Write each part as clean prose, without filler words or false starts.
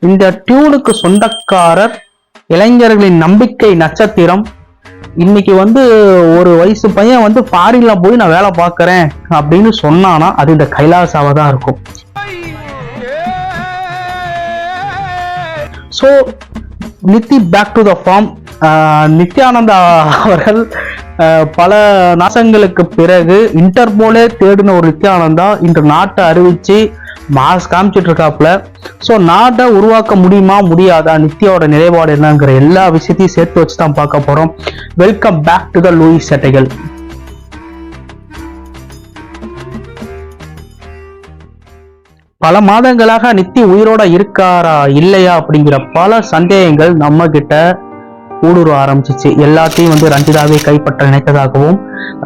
இந்த டியூனுக்கு சொந்தக்காரர் இளைஞர்களின் நம்பிக்கை நட்சத்திரம். இன்னைக்கு வந்து ஒரு வயசு பையன் வந்து ஃபாரின்ல போய் நான் வேலை பார்க்கறேன் அப்படின்னு சொன்னானா அது இந்த கைலாசாவா தான் இருக்கும். So Nithi back to the form. Nithyananda அவர்கள் பல நாசங்களுக்கு பிறகு இன்டர்போலே தேடின ஒரு நித்யானந்தா இன்று நாட்டை அறிவிச்சு மாஸ் காமிச்சிட்டு இருக்காப்புல. ஸோ நாட்டை உருவாக்க முடியுமா முடியாதா, நித்யாவோட நிலைப்பாடு என்னங்கிற எல்லா விஷயத்தையும் சேர்த்து வச்சு தான் பார்க்க போறோம். Welcome back to the Louis சேட்டைகள். பல மாதங்களாக நித்தி உயிரோட இருக்காரா இல்லையா அப்படிங்கிற பல சந்தேகங்கள் நம்ம கிட்ட ஊடுருவ ஆரம்பிச்சிச்சு. எல்லாத்தையும் வந்து ரஞ்சிதாவே கைப்பற்ற நினைத்ததாகவும்,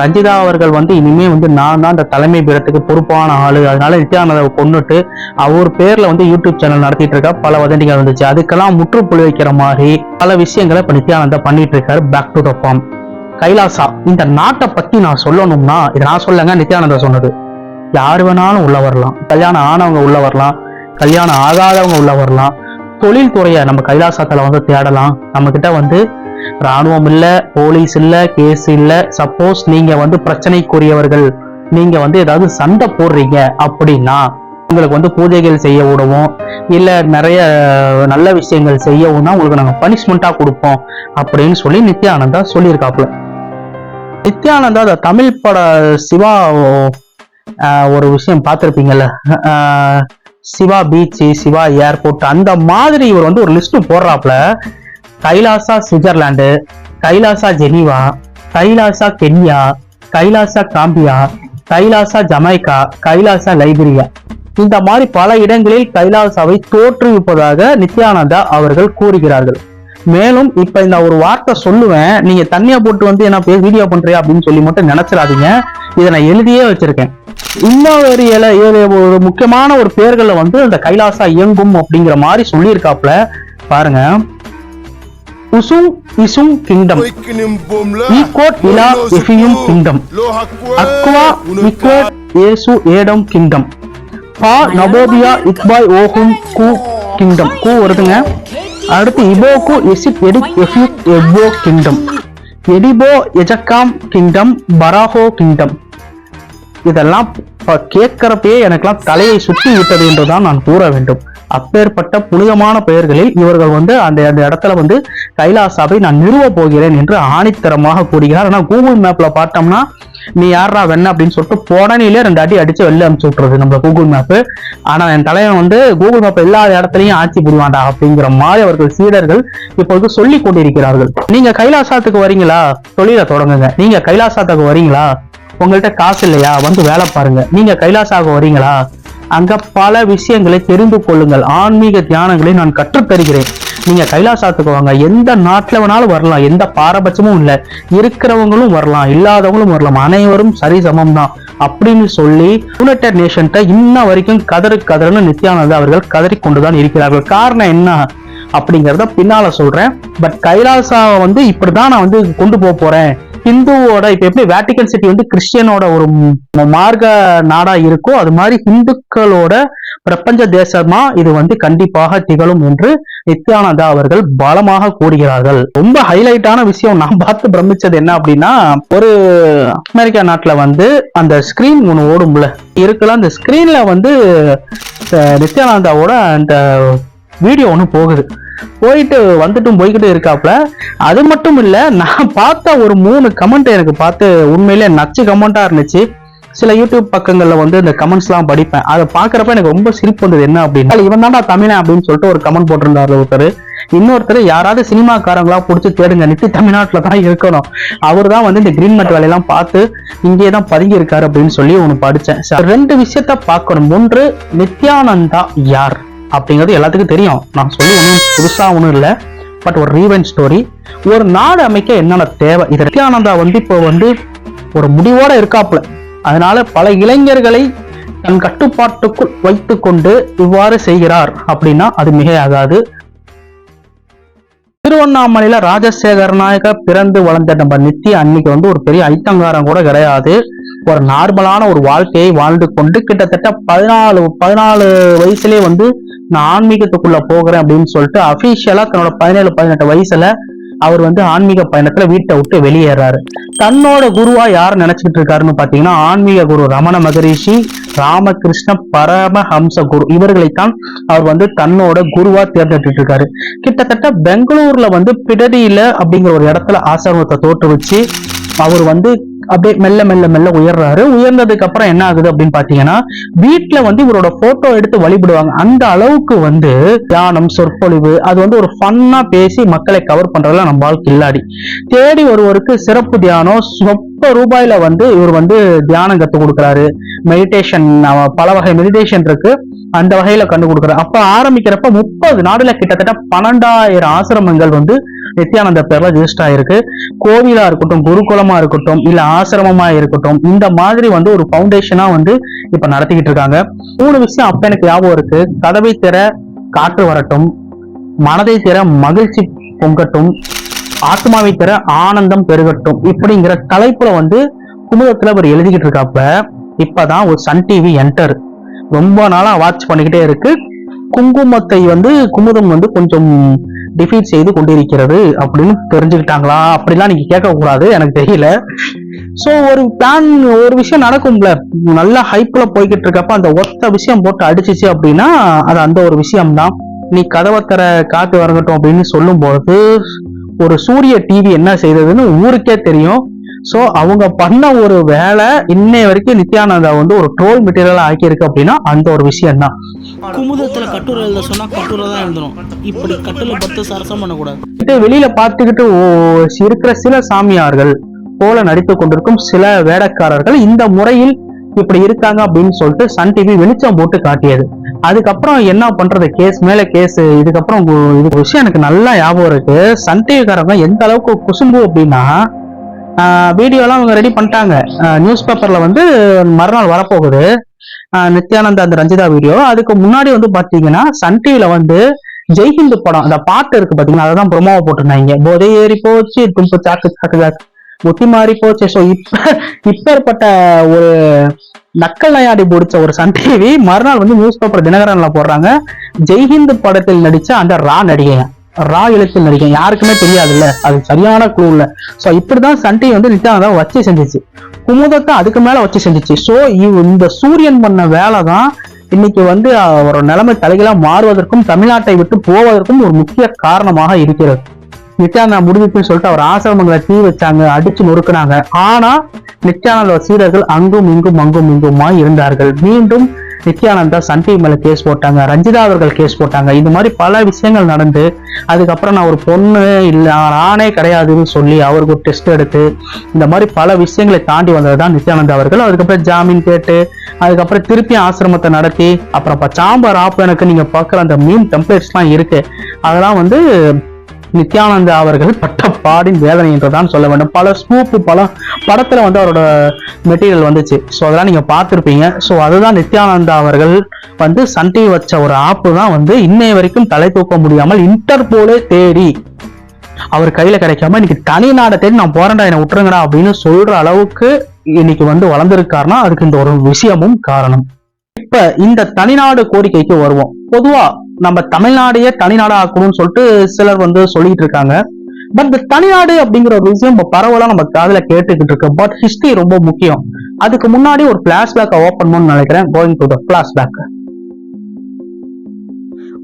ரஞ்சிதா அவர்கள் வந்து இனிமே வந்து நான் தான் அந்த தலைமை பீடத்துக்கு பொறுப்பான ஆளு, அதனால நித்யானந்தாவை கொண்டுட்டு அவர் பேர்ல வந்து யூடியூப் சேனல் நடத்திட்டு இருக்கா பல வதந்திகள் வந்துச்சு. அதுக்கெல்லாம் முற்றுப்புள்ளி வைக்கிற மாதிரி பல விஷயங்களை இப்ப நித்யானந்தா பண்ணிட்டு இருக்காரு. Back to the form. Kailasa இந்த நாட்டை பத்தி நான் சொல்லணும்னா இதை நான் சொல்லங்க, நித்யானந்தா சொன்னது. யாரு வேணாலும் உள்ள வரலாம், கல்யாணம் ஆனவங்க உள்ள வரலாம், கல்யாணம் ஆகாதவங்க உள்ள வரலாம். தொழில்துறையை நம்ம கைலாசத்துல வந்து தேடலாம். நம்ம கிட்ட வந்து ராணுவம் இல்ல, போலீஸ் இல்ல, கேஸ் இல்ல. சப்போஸ் நீங்க வந்து பிரச்சனைக்குரியவர்கள், நீங்க வந்து ஏதாவது சண்டை போடுறீங்க அப்படின்னா உங்களுக்கு வந்து பூஜைகள் செய்ய விடுவோம், இல்ல நிறைய நல்ல விஷயங்கள் செய்யவும் தான் உங்களுக்கு நாங்க பனிஷ்மெண்டா கொடுப்போம் அப்படின்னு சொல்லி நித்யானந்தா சொல்லியிருக்காப்புல. நித்யானந்தா அந்த தமிழ் பட சிவா ஒரு விஷயம் பார்த்திருப்பீங்கல்ல, சிவா பீச், சிவா ஏர்போர்ட், அந்த மாதிரி இவர் வந்து ஒரு லிஸ்ட் போடுறாப்புல. Kailasa Switzerland, Kailasa Geneva, Kailasa Kenya, Kailasa Gambia, Kailasa Jamaica, Kailasa Liberia, இந்த மாதிரி பல இடங்களில் கைலாசாவை தோற்றுவிப்பதாக நித்யானந்தா அவர்கள் கூறுகிறார்கள். மேலும் இப்ப இந்த ஒரு வார்த்தை சொல்லுவேன், நீங்க தண்ணியா போட்டு வந்து என்ன வீடியோ பண்றியா அப்படின்னு சொல்லி மட்டும் நினைச்சிடாதீங்க. இதை நான் எழுதியே வச்சிருக்கேன். இன்னொரு ஒரு முக்கியமான ஒரு பேர்களை வந்து இந்த கைலாசா இயங்கும் அப்படிங்கிற மாதிரி சொல்லியிருக்காப்ல பாருங்க. உசும் இசும் கிங்டம், ஈகோட் இலா எஃபியும் கிங்டம், அக்வா மிக்வேட் ஏசு ஏடம் கிங்டம், பா நபோபியா இக்பாய் ஓஹும் கூ கிங்டம், கூ வருதுங்க. அடுத்து இபோக்கு எசிட் எடிக் எஃபியூக் எபோ கிங்டம், எடிபோ எஜக்காம் கிங்டம், பராஹோ கிங்டம். இதெல்லாம் கேட்கிறப்பே எனக்கெல்லாம் தலையை சுற்றி விட்டது என்றுதான் நான் கூற வேண்டும். அப்பேற்பட்ட புனிதமான பெயர்களில் இவர்கள் வந்து அந்த இடத்துல வந்து கைலாசாவை நான் நிறுவ போகிறேன் என்று ஆணித்தரமாக கூறுகிறார். ஆனா கூகுள் மேப்ல பார்த்தோம்னா நீ யாரா வேணா அப்படின்னு சொல்லிட்டு போடனிலே 2 அடி அடிச்சு வெளில அனுப்பிச்சு விட்டுறது நம்ம கூகுள் மேப்பு. ஆனா என் தலைவன் வந்து கூகுள் மேப் எல்லா இடத்துலையும் ஆட்சி புரிவாண்டா அப்படிங்கிற மாதிரி அவர்கள் சீடர்கள் இப்போது சொல்லி கொண்டிருக்கிறார்கள். நீங்க கைலாசத்துக்கு வரீங்களா, தொழிலை தொடங்குங்க. நீங்க கைலாசத்துக்கு வரீங்களா, உங்கள்கிட்ட காசு இல்லையா, வந்து வேலை பாருங்க. நீங்க கைலாசாக வரீங்களா, அங்க பல விஷயங்களை தெரிந்து கொள்ளுங்கள். ஆன்மீக தியானங்களை நான் கற்றுத்தருகிறேன். நீங்க கைலாசத்துக்கு வாங்க. எந்த நாட்டுல வேணாலும் வரலாம், எந்த பாரபட்சமும் இல்லை. இருக்கிறவங்களும் வரலாம், இல்லாதவங்களும் வரலாம், அனைவரும் சரிசமம் தான் அப்படின்னு சொல்லி யுனைடெட் நேஷன்ட்ட இன்ன வரைக்கும் கதறுன்னு நித்யானந்தா அவர்கள் கதறி கொண்டுதான் இருக்கிறார்கள். காரணம் என்ன அப்படிங்கறத பின்னால சொல்றேன். பட் கைலாசாவை வந்து இப்படிதான் நான் வந்து கொண்டு போறேன். ஹிந்துவோட இப்ப எப்படி வேட்டிகன் சிட்டி வந்து கிறிஸ்டியனோட ஒரு மார்க்க நாடா இருக்கோ அது மாதிரி இந்துக்களோட பிரபஞ்ச தேசமா இது வந்து கண்டிப்பாக திகழும் என்று நித்யானந்தா அவர்கள் பலமாக கூறுகிறார்கள். ரொம்ப ஹைலைட்டான விஷயம் நான் பார்த்து பிரமிச்சது என்ன அப்படின்னா, ஒரு அமெரிக்கா நாட்டுல வந்து அந்த ஸ்கிரீன் ஒண்ணு ஓடும்ல இருக்கலாம், அந்த ஸ்கிரீன்ல வந்து நித்யானந்தாவோட அந்த வீடியோ ஒண்ணு போயிட்டு போய்கிட்டு இருக்காப்ல. அது மட்டும் இல்ல, நான் பார்த்த ஒரு 3 கமெண்ட் எனக்கு பார்த்து உண்மையிலே நச்சு கமெண்டா இருந்துச்சு. சில யூடியூப் பக்கங்கள்ல வந்து இந்த கமெண்ட்ஸ் எல்லாம் படிப்பேன். அதை பாக்குறப்ப எனக்கு ரொம்ப சிரிப்பு வந்தது. என்ன அப்படின்னா, இவன் தான்டா தமிழன் அப்படின்னு சொல்லிட்டு ஒரு கமெண்ட் போட்டிருந்தாரு ஒருத்தர். இன்னொருத்தர் யாராவது சினிமாக்காரங்களா புடிச்சு தேடுங்க, நித்தி தமிழ்நாட்டுல தான் இருக்கணும், அவர் தான் வந்து இந்த கிரீன் மேட் வேலையெல்லாம் பார்த்து இங்கேதான் பதுங்கி இருக்காரு அப்படின்னு சொல்லி ஒண்ணு படிச்சேன். 2 விஷயத்த பார்க்கணும். ஒன்று, நித்யானந்தா யார் அப்படிங்கிறது எல்லாத்துக்கும் தெரியும். நான் சொல்லி ஒன்றும் புதுசா ஒன்றும் இல்லை. பட் ஒரு ரீவெண்ட் ஸ்டோரி. ஒரு நாடு அமைக்க என்னென்ன தேவை, இது நித்யானந்தா வந்து இப்போ வந்து ஒரு முடிவோட இருக்காப்புல. அதனால பல இளைஞர்களை தன் கட்டுப்பாட்டுக்குள் வைத்துக் கொண்டு இவ்வாறு செய்கிறார் அப்படின்னா அது மிகையாகாது. திருவண்ணாமலையில ராஜசேகர நாயக பிறந்து வளர்ந்த நம்ம நித்தி அன்னைக்கு வந்து ஒரு பெரிய ஐத்தங்காரம் கூட கிடையாது. ஒரு நார்மலான ஒரு வாழ்க்கையை வாழ்ந்து கொண்டு கிட்டத்தட்ட 14 வயசுலயே வந்து நான் ஆன்மீகத்துக்குள்ள போகிறேன் அப்படின்னு சொல்லிட்டு அபிஷியலா தன்னோட 17-18 வயசுல அவர் வந்து ஆன்மீக பயணத்துல வீட்டை விட்டு வெளியேறாரு. தன்னோட குருவா யார் நினைச்சுக்கிட்டு இருக்காருன்னு பாத்தீங்கன்னா ஆன்மீக குரு ரமண மகரிஷி, ராமகிருஷ்ண பரமஹம்ச குரு, இவர்களைத்தான் அவர் வந்து தன்னோட குருவா தேர்ந்தெடுத்துட்டு இருக்காரு. கிட்டத்தட்ட பெங்களூர்ல வந்து பிடடியில அப்படிங்கிற ஒரு இடத்துல ஆசிரமத்தை தோற்றுவிச்சு அவர் வந்து அப்படியே மெல்ல மெல்ல மெல்ல உயர்றாரு. உயர்ந்ததுக்கு அப்புறம் என்ன ஆகுது அப்படின்னு பாத்தீங்கன்னா வீட்டுல வந்து இவரோட போட்டோ எடுத்து வழிபடுவாங்க. அந்த அளவுக்கு வந்து தியானம், சொற்பொழிவு, அது வந்து ஒரு ஃபன்னா பேசி மக்களை கவர் பண்றதுல நம்ம வாழ்க்கை இல்லாடி தேடி ஒருவருக்கு சிறப்பு தியானம் சொற்ப ரூபாயில வந்து இவர் வந்து தியானம் கத்து கொடுக்குறாரு. மெடிடேஷன், பல வகை மெடிடேஷன் இருக்கு, அந்த வகையில கண்டு கொடுக்குறாரு. அப்ப ஆரம்பிக்கிறப்ப 30 நாடுல கிட்டத்தட்ட 12,000 ஆசிரமங்கள் வந்து நித்யானந்த பேர்ல ரெஜிஸ்டர் ஆயிருக்கு. கோவிலா இருக்கட்டும், குருகுலமா இருக்கட்டும், இல்ல ஆசிரமமா இருக்கட்டும், இந்த மாதிரி வந்து ஒரு பவுண்டேஷனா வந்து இப்ப நடத்திக்கிட்டு இருக்காங்க. 3 விஷயம் அப்ப எனக்கு ஞாபகம் இருக்கு. கதவை திற காற்று வரட்டும், மனதை திற மகிழ்ச்சி பொங்கட்டும், ஆத்மாவை திற ஆனந்தம் பெருகட்டும், இப்படிங்கிற தலைப்புல வந்து குமுதத்துல அவர் எழுதிக்கிட்டு இருக்கப்ப இப்பதான் ஒரு சன் டிவி என்டர் ரொம்ப நாளா வாட்ச் பண்ணிக்கிட்டே இருக்கு. குங்குமத்தை வந்து குமுதம் வந்து கொஞ்சம் டிஃபீட் செய்து கொண்டிருக்கிறது அப்படின்னு தெரிஞ்சுக்கிட்டாங்களா அப்படிலாம் நீங்க கேட்க கூடாது, எனக்கு தெரியல. சோ ஒரு பிளான், ஒரு விஷயம் நடக்கும்ல, நல்லா ஹைப்ல போய்கிட்டு இருக்கப்ப அந்த ஒத்த விஷயம் போட்டு அடிச்சிச்சு அப்படின்னா அது அந்த ஒரு விஷயம்தான். நீ கதவை தர காத்து வரங்கட்டும் அப்படின்னு சொல்லும் போது ஒரு சூரிய டிவி என்ன செய்ததுன்னு ஊருக்கே தெரியும். சோ அவங்க பண்ண ஒரு வேலை இன்னைய வரைக்கும் நித்யானந்தா வந்து ஒரு ட்ரோல் மெட்டீரியல் ஆக்கியிருக்கு அப்படின்னா அந்த ஒரு விஷயம் தான். குமுதத்துல கட்டுரை எழுத சொன்னா கட்டுரை தான் எழுதணும், இப்படி கட்டுரை பத்து சரசம் பண்ணக்கூடாது. வெளியில பார்த்துக்கிட்டு இருக்கிற சில சாமியார்கள் போல நடித்துக் கொண்டிருக்கும் சில வேடக்காரர்கள் இந்த முறையில் இப்படி இருக்காங்க அப்படின்னு சொல்லிட்டு சன் டிவி வெளிச்சம் போட்டு காட்டியது. அதுக்கப்புறம் என்ன பண்றது, கேஸ் மேல கேஸ். இதுக்கப்புறம் இது விஷயம் எனக்கு நல்லா ஞாபகம் இருக்கு. சன் டிவிக்காரங்க எந்த அளவுக்கு குசும்பு அப்படின்னா வீடியோலாம் அவங்க ரெடி பண்ணிட்டாங்க. நியூஸ் பேப்பர்ல வந்து மறுநாள் வரப்போகுது நித்யானந்தா அந்த ரஞ்சிதா வீடியோ. அதுக்கு முன்னாடி வந்து பாத்தீங்கன்னா சன் டிவில வந்து ஜெய்ஹிந்த் படம் அந்த பாட்டு இருக்கு பாத்தீங்கன்னா அதான் ப்ரொமோவா போட்டிருந்தாங்க. போதை ஏறி போச்சு, தும்பு சாக்கு சாக்கு சாக்கு முத்தி மாறி போச்சு. ஸோ இப்பேற்பட்ட ஒரு நக்கல் நயாடி பிடிச்ச ஒரு சன் டிவி மறுநாள் வந்து நியூஸ் பேப்பர் தினகரன்ல போடுறாங்க ஜெய்ஹிந்த் படத்தில் நடிச்ச அந்த ரா நடிகை, ரா எழுத்தில் நடிகை யாருக்குமே தெரியாதுல்ல, அது சரியான குழு இல்ல. சோ இப்படிதான் சன் டிவி வந்து நித்யானந்தா வச்சு செஞ்சிச்சு, குமுதத்தை அதுக்கு மேல வச்சு செஞ்சிச்சு. சோ இந்த சூரியன் பண்ண வேலை தான் இன்னைக்கு வந்து ஒரு நிலைமை தலைகளா மாறுவதற்கும் தமிழ்நாட்டை விட்டு போவதற்கும் ஒரு முக்கிய காரணமாக இருக்கிறது. நித்யானந்தா முடிஞ்சுன்னு சொல்லிட்டு அவர் ஆசிரமங்களை தீ வச்சாங்க, அடிச்சு நொறுக்குனாங்க. ஆனா நித்யானந்தா சீடர்கள் அங்கும் இங்குமா இருந்தார்கள். மீண்டும் நித்யானந்தா சன் டிவி மேல கேஸ் போட்டாங்க, ரஞ்சிதா அவர்கள் கேஸ் போட்டாங்க. இந்த மாதிரி பல விஷயங்கள் நடந்து அதுக்கப்புறம் நான் ஒரு பொண்ணு இல்ல ஆணே கிடையாதுன்னு சொல்லி அவருக்கு ஒரு டெஸ்ட் எடுத்து இந்த மாதிரி பல விஷயங்களை தாண்டி வந்ததுதான் நித்யானந்தா அவர்கள். அதுக்கப்புறம் ஜாமீன் கேட்டு அதுக்கப்புறம் திருப்பி ஆசிரமத்தை நடத்தி அப்புறம் சாம்பார் ஆப் எனக்கு நீங்க பாக்குற அந்த மீன் டெம்ப்ளேட்ஸ் எல்லாம் இருக்கு, அதெல்லாம் வந்து நித்யானந்தா அவர்கள் பட்ட பாடின் வேதனை என்றுதான் சொல்ல வேண்டும். பல ஸ்கூப் பல படத்துல வந்து அவரோட மெட்டீரியல் வந்துச்சு. ஸோ அதெல்லாம் நீங்க பார்த்துருப்பீங்க. ஸோ அதுதான் நித்யானந்தா அவர்கள் வந்து சன் டிவி வச்ச ஒரு ஆப்பு தான் வந்து இன்னைய வரைக்கும் தலை தூக்க முடியாமல் இன்டர்போலே தேடி அவர் கையில கிடைக்காம இன்னைக்கு தனி நாடை தேடி நான் போறேன்டா என்னை விட்டுருங்கடா அப்படின்னு சொல்ற அளவுக்கு இன்னைக்கு வந்து வளர்ந்திருக்காருன்னா அதுக்கு இந்த ஒரு விஷயமும் காரணம். இப்ப இந்த தனிநாடு கோரிக்கைக்கு வருவோம். பொதுவா நம்ம தமிழ்நாடையே தனிநாடு ஆக்கணும்னு சொல்லிட்டு சிலர் வந்து சொல்லிட்டு இருக்காங்க. பட் இந்த தனிநாடு அப்படிங்கிற ஒரு விஷயம் பரவலா நம்ம காதுல கேட்டுக்கிட்டு இருக்கு. பட் ஹிஸ்டரி ரொம்ப முக்கியம். அதுக்கு முன்னாடி ஒரு பிளாஷ்பேக் ஓபன் பண்ணணும்னு நினைக்கிறேன். Going to the flashback.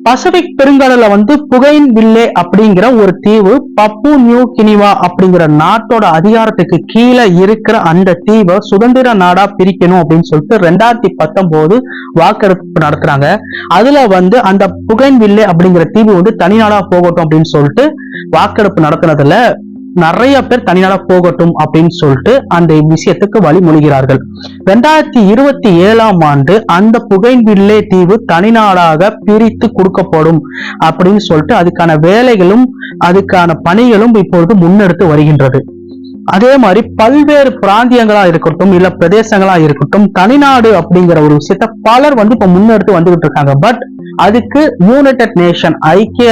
Pacific பெருங்கடல வந்து புகைன் வில்லே அப்படிங்கிற ஒரு தீவு பப்பு நியூ கினிவா அப்படிங்கிற நாட்டோட அதிகாரத்துக்கு கீழே இருக்கிற அந்த தீவை சுதந்திர நாடா பிரிக்கணும் அப்படின்னு சொல்லிட்டு 2019 வாக்கெடுப்பு நடத்துறாங்க. அதுல வந்து அந்த புகைன் வில்லே அப்படிங்கிற தீவு வந்து தனிநாடா போகட்டும் அப்படின்னு சொல்லிட்டு வாக்கெடுப்பு நடத்துனதுல நிறைய பேர் தனிநாடா போகட்டும் அப்படின்னு சொல்லிட்டு அந்த விஷயத்துக்கு வழிமொழிகிறார்கள். 2027 ஆண்டு அந்த புகைன்வில்லே தீவு தனிநாடாக பிரித்து கொடுக்கப்படும் அப்படின்னு சொல்லிட்டு அதுக்கான வேலைகளும் அதுக்கான பணிகளும் இப்பொழுது முன்னெடுத்து வருகின்றது. அதே மாதிரி பல்வேறு பிராந்தியங்களா இருக்கட்டும் இல்ல பிரதேசங்களா இருக்கட்டும் தனிநாடு அப்படிங்கிற ஒரு விஷயத்த பலர் வந்து இப்ப முன்னெடுத்து வந்துகிட்டு இருக்காங்க. பட் அதுக்கு யுனைடெட் நேஷன் ஐக்கிய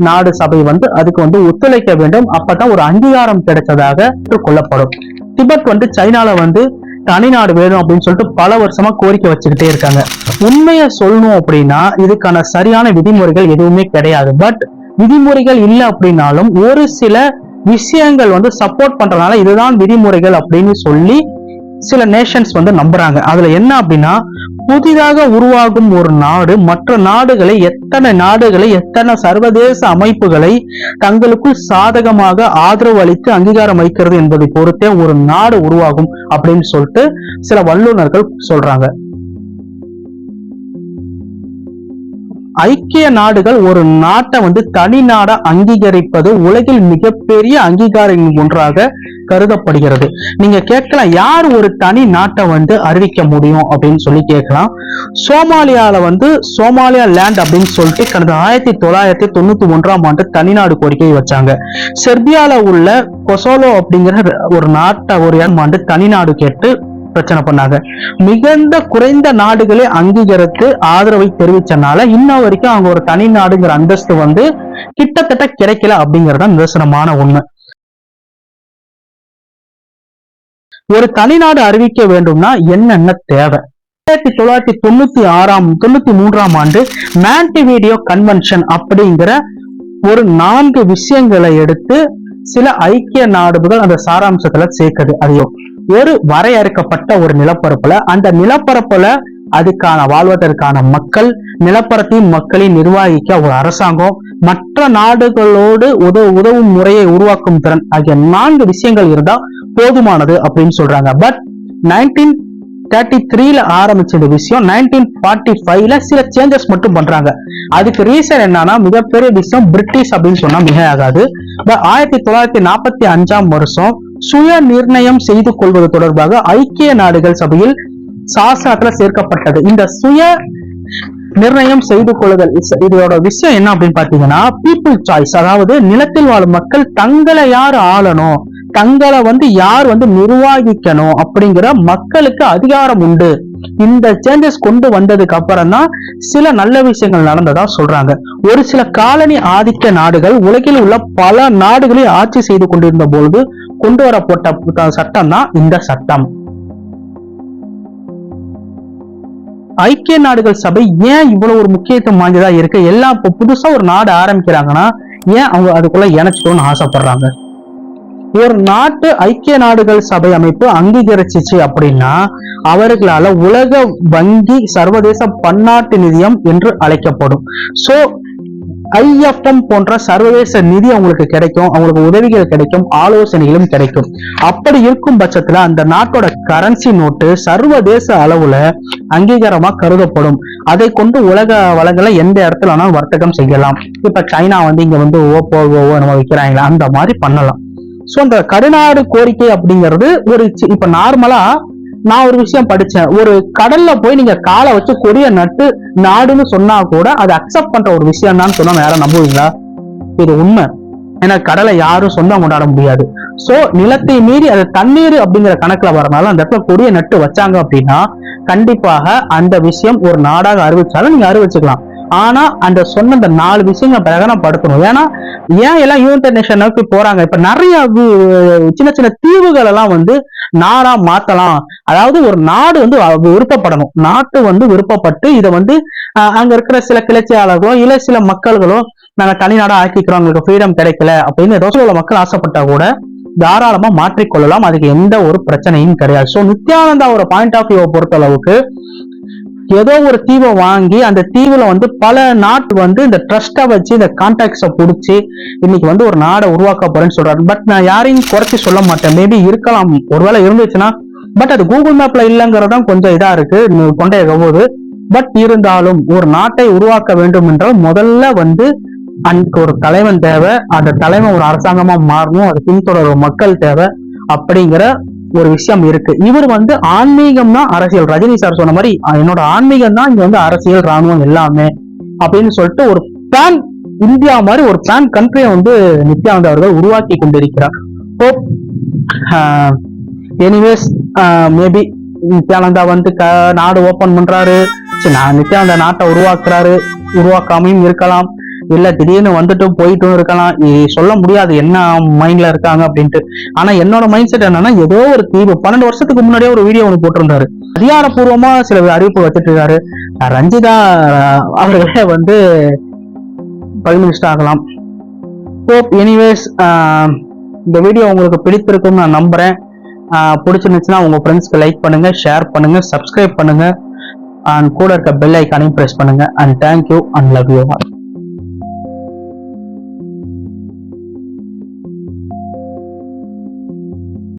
நாடு சபை வந்து அதுக்கு வந்து ஒத்துழைக்க வேண்டும். அப்பதான் ஒரு அங்கீகாரம் கிடைச்சதாக கொள்ளப்படும். திபெத் வந்து சைனால வந்து தனிநாடு வேணும் அப்படின்னு சொல்லிட்டு பல வருஷமா கோரிக்கை வச்சுக்கிட்டே இருக்காங்க. உண்மையை சொல்லணும் அப்படின்னா இதுக்கான சரியான விதிமுறைகள் எதுவுமே கிடையாது. பட் விதிமுறைகள் இல்லை அப்படின்னாலும் ஒரு சில விஷயங்கள் வந்து சப்போர்ட் பண்றதுனால இதுதான் விதிமுறைகள் அப்படின்னு சொல்லி சில நேஷன்ஸ் வந்து நம்புறாங்க. அதுல என்ன அப்படின்னா, புதிதாக உருவாகும் ஒரு நாடு மற்ற நாடுகளை எத்தனை சர்வதேச அமைப்புகளை தங்களுக்குள் சாதகமாக ஆதரவு அளித்து அங்கீகாரம் அளிக்கிறது என்பதை பொறுத்தே ஒரு நாடு உருவாகும் அப்படின்னு சொல்லிட்டு சில வல்லுநர்கள் சொல்றாங்க. ஐக்கிய நாடுகள் ஒரு நாட்டை வந்து தனி நாடா அங்கீகரிப்பது உலகில் மிகப்பெரிய அங்கீகாரம் ஒன்றாக கருதப்படுகிறது. நீங்க கேட்கலாம், யார் ஒரு தனி நாட்டை வந்து அறிவிக்க முடியும் அப்படின்னு சொல்லி கேட்கலாம். சோமாலியால வந்து சோமாலியா லேண்ட் அப்படின்னு சொல்லிட்டு கடந்த 1991 தனிநாடு கோரிக்கை வச்சாங்க. செர்பியால உள்ள கொசோலோ அப்படிங்கிற ஒரு நாட்டை ஒரு ஆண்டு தனிநாடு கேட்டு பிரச்சனை பண்ணாங்க. மிகுந்த குறைந்த நாடுகளே அங்கீகரித்து ஆதரவை தெரிவிச்சனால இன்ன வரைக்கும் அவங்க ஒரு தனி நாடுங்கிற அந்தஸ்து வந்து கிட்டத்தட்ட கிடைக்கல அப்படிங்கறத நிதர்சனமான உண்மை. ஒரு தனிநாடு அறிவிக்க வேண்டும்னா என்னென்ன தேவை? 1993 மாண்டிவிடியோ கன்வென்ஷன் அப்படிங்கிற ஒரு 4 விஷயங்களை எடுத்து சில ஐக்கிய நாடுகள் அந்த சாராம்சத்துல சேர்க்குது. அது ஒரு வரையறுக்கப்பட்ட ஒரு நிலப்பரப்புல, அந்த நிலப்பரப்புல அதுக்கான வாழ்வதற்கான மக்கள், நிலப்பரப்பின் மக்களை நிர்வகிக்க ஒரு அரசாங்கம், மற்ற நாடுகளோடு உதவும் முறையை உருவாக்கும் திறன் ஆகிய 4 விஷயங்கள் இருந்தா போதுமானது அப்படின்னு சொல்றாங்க. பட் 1933 ஆரம்பிச்ச இந்த விஷயம் 1945 சில சேஞ்சஸ் மட்டும் பண்றாங்க. அதுக்கு ரீசன் என்னன்னா, மிகப்பெரிய விஷயம் பிரிட்டிஷ் அப்படின்னு சொன்னா மிக ஆகாது. 1945 சுய நிர்ணயம் செய்து கொள்வது தொடர்பாக ஐக்கிய நாடுகள் சபையில் சாசனத்துல சேர்க்கப்பட்டது. இந்த சுய நிர்ணயம் செய்து கொள்ளுதல் இதோட விஷயம் என்ன அப்படின்னு பாத்தீங்கன்னா, பீப்புள் சாய்ஸ், அதாவது நிலத்தில் வாழும் மக்கள் தங்களை யார் ஆளணும், தங்களை வந்து யார் வந்து நிர்வகிக்கணும் அப்படிங்கிற மக்களுக்கு அதிகாரம் உண்டு. இந்த சேஞ்சஸ் கொண்டு வந்ததுக்கு அப்புறம் தான் சில நல்ல விஷயங்கள் நடந்ததா சொல்றாங்க. ஒரு சில காலனி ஆதிக்க நாடுகள் உலகில் உள்ள பல நாடுகளை ஆட்சி செய்து கொண்டிருந்த பொழுது கொண்டு வரப்பட்ட சட்டம் தான் இந்த சட்டம். ஐக்கிய நாடுகள் சபை ஏன் இவ்வளவு ஒரு முக்கியத்துவம் வாய்ந்ததா இருக்கு? எல்லாம் புதுசா ஒரு நாடு ஆரம்பிக்கிறாங்கன்னா ஏன் அவங்க அதுக்குள்ள இணைச்சுக்கணும்னு ஆசைப்படுறாங்க? ஒரு நாட்டு ஐக்கிய நாடுகள் சபை அமைப்பு அங்கீகரிச்சிச்சு அப்படின்னா அவர்களால உலக வங்கி சர்வதேச பன்னாட்டு நிதியம் என்று அழைக்கப்படும். சோ IFM போன்ற சர்வதேச நிதி அவங்களுக்கு கிடைக்கும், அவங்களுக்கு உதவிகள் கிடைக்கும், ஆலோசனைகளும் கிடைக்கும். அப்படி இருக்கும் பட்சத்துல அந்த நாட்டோட கரன்சி நோட்டு சர்வதேச அளவுல அங்கீகாரமா கருதப்படும். அதை கொண்டு உலக வளங்களை எந்த இடத்துல வேணாலும் வர்த்தகம் செய்யலாம். இப்ப சைனா வந்து இங்க வந்து ஓப்போ நம்ம விற்கிறாங்களா, அந்த மாதிரி பண்ணலாம். சோ அந்த கடுநாடு கோரிக்கை அப்படிங்கிறது ஒரு இப்ப நார்மலா நான் ஒரு விஷயம் படிச்சேன், ஒரு கடல்ல போய் நீங்க காலை வச்சு கொடிய நட்டு நாடுன்னு சொன்னா கூட அதை அக்செப்ட் பண்ற ஒரு விஷயம் தான் சொன்னா யாரும் நம்புவீங்களா? இது உண்மை. ஏன்னா கடலை யாரும் சொந்தம் கொண்டாட முடியாது. சோ நிலத்தை மீறி அது தண்ணீர் அப்படிங்கிற கணக்குல வரனால அந்த இடத்துல கொடிய நட்டு வச்சாங்க அப்படின்னா கண்டிப்பாக அந்த விஷயம் ஒரு நாடாக அறிவிச்சாலும் நீங்க அறிவிச்சுக்கலாம். ஆனா அந்த சொன்ன அந்த 4 விஷயங்கள் பிரகடனப்படுத்தணும். ஏன்னா ஏன் எல்லாம் யுனைடெட் நேஷன் நோக்கி போறாங்க? இப்ப நிறைய சின்ன சின்ன தீவுகள் எல்லாம் வந்து நாடா மாத்தலாம். அதாவது ஒரு நாடு வந்து விருப்பப்படணும், நாட்டு வந்து விருப்பப்பட்டு இதை வந்து அங்க இருக்கிற சில கிளர்ச்சியாளர்களோ இல்ல சில மக்கள்களோ நாங்க தனிநாடா ஆக்கிக்கிறோம், எங்களுக்கு ஃப்ரீடம் கிடைக்கல அப்படின்னு ஏதோ சில மக்கள் ஆசைப்பட்டா கூட தாராளமா மாற்றிக்கொள்ளலாம். அதுக்கு எந்த ஒரு பிரச்சனையும் கிடையாது. சோ நித்யானந்தா ஒரு பாயிண்ட் ஆஃப் வியூவை பொறுத்த அளவுக்கு ஏதோ ஒரு தீவை வாங்கி அந்த தீவுல வந்து பல நாட்டு வந்து இந்த ட்ரஸ்டை வச்சு இந்த கான்டாக்ட்ஸை பிடிச்சி இன்னைக்கு வந்து ஒரு நாடை உருவாக்க போறேன்னு சொல்றாரு. பட் நான் யாரையும் குறைச்சி சொல்ல மாட்டேன், மேபி இருக்கலாம், ஒருவேளை இருந்துச்சுன்னா. பட் அது கூகுள் மேப்ல இல்லைங்கிறதான் கொஞ்சம் இதா இருக்கு கொண்டே போது. பட் இருந்தாலும் ஒரு நாட்டை உருவாக்க வேண்டும் என்றால் முதல்ல வந்து அன்னைக்கு ஒரு தலைவன் தேவை, அந்த தலைவன் ஒரு அரசாங்கமா மாறணும், அது பின்தொடரும் மக்கள் தேவை அப்படிங்கிற ஒரு விஷயம் இருக்கு. இவர் வந்து ஆன்மீகம் தான் அரசியல், ரஜினி சார் சொன்ன மாதிரி என்னோட ஆன்மீகம் தான் இங்க வந்து அரசியல், ராணுவம் எல்லாமே அப்படின்னு சொல்லிட்டு ஒரு பிளான், இந்தியா மாதிரி ஒரு பிளான் கண்ட்ரியை வந்து நித்யானந்தா அவர்கள் உருவாக்கி கொண்டிருக்கிறார். எனிவேஸ் மேபி நித்யானந்தா வந்து நாடு ஓபன் பண்றாரு, நித்யானந்தா நாட்டை உருவாக்குறாரு, உருவாக்காமையும் இருக்கலாம். இல்ல திடீர்னு வந்துட்டும் போயிட்டும் இருக்கலாம். சொல்ல முடியாது என்ன மைண்ட்ல இருக்காங்க அப்படின்ட்டு. ஆனா என்னோட மைண்ட் செட் என்னன்னா, ஏதோ ஒரு தீர்வு 12 வருஷத்துக்கு முன்னாடியே ஒரு வீடியோ ஒன்று போட்டிருந்தாரு. அதிகாரப்பூர்வமா சில அறிவிப்பு வச்சுட்டு இருக்காரு. ரஞ்சிதா அவர்களே வந்து பிரைம் மினிஸ்டர் ஆகலாம். ஹோப் எனிவேஸ் இந்த வீடியோ உங்களுக்கு பிடித்திருக்கும்னு நான் நம்புறேன். பிடிச்சிருந்துச்சுன்னா உங்க ஃப்ரெண்ட்ஸ்க்கு லைக் பண்ணுங்க, ஷேர் பண்ணுங்க, சப்ஸ்கிரைப் பண்ணுங்க, அண்ட் கூட இருக்க பெல் ஐக்கானையும் பிரஸ் பண்ணுங்க. And thank you and love you all.